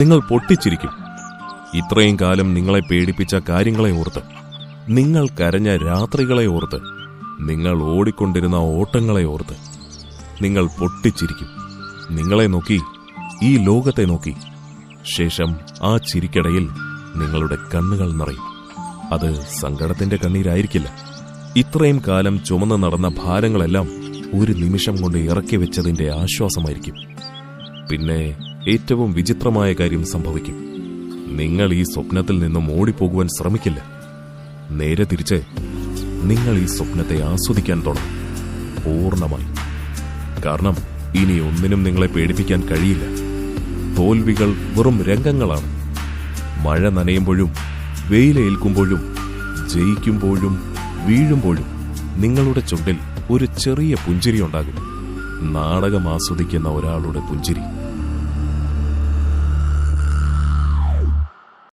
നിങ്ങൾ പൊട്ടിച്ചിരിക്കും. ഇത്രയും കാലം നിങ്ങളെ പേടിപ്പിച്ച കാര്യങ്ങളെ ഓർത്ത്, നിങ്ങൾ കരഞ്ഞ രാത്രികളെ ഓർത്ത്, നിങ്ങൾ ഓടിക്കൊണ്ടിരുന്ന ഓട്ടങ്ങളെ ഓർത്ത് നിങ്ങൾ പൊട്ടിച്ചിരിക്കും. നിങ്ങളെ നോക്കി, ഈ ലോകത്തെ നോക്കി. ശേഷം ആ ചിരിക്കടയിൽ നിങ്ങളുടെ കണ്ണുകൾ നിറയും. അത് സങ്കടത്തിന്റെ കണ്ണീരായിരിക്കില്ല. ഇത്രയും കാലം ചുമന്ന് നടന്ന ഭാരങ്ങളെല്ലാം ഒരു നിമിഷം കൊണ്ട് ഇറക്കി വെച്ചതിന്റെ ആശ്വാസമായിരിക്കും. പിന്നെ ഏറ്റവും വിചിത്രമായ കാര്യം സംഭവിക്കും. നിങ്ങൾ ഈ സ്വപ്നത്തിൽ നിന്നും ഓടിപ്പോകുവാൻ ശ്രമിക്കില്ല. നേരെ തിരിച്ച് നിങ്ങൾ ഈ സ്വപ്നത്തെ ആസ്വദിക്കാൻ തുടങ്ങും, പൂർണ്ണമായി. കാരണം ഇനി ഒന്നിനും നിങ്ങളെ പേടിപ്പിക്കാൻ കഴിയില്ല. തോൽവികൾ വെറും രംഗങ്ങളാണ്. മഴ നനയുമ്പോഴും വെയിലേൽക്കുമ്പോഴും ജയിക്കുമ്പോഴും വീഴുമ്പോഴും നിങ്ങളുടെ ചുണ്ടിൽ ഒരു ചെറിയ പുഞ്ചിരി ഉണ്ടാകും. നാടകം ആസ്വദിക്കുന്ന ഒരാളുടെ പുഞ്ചിരി.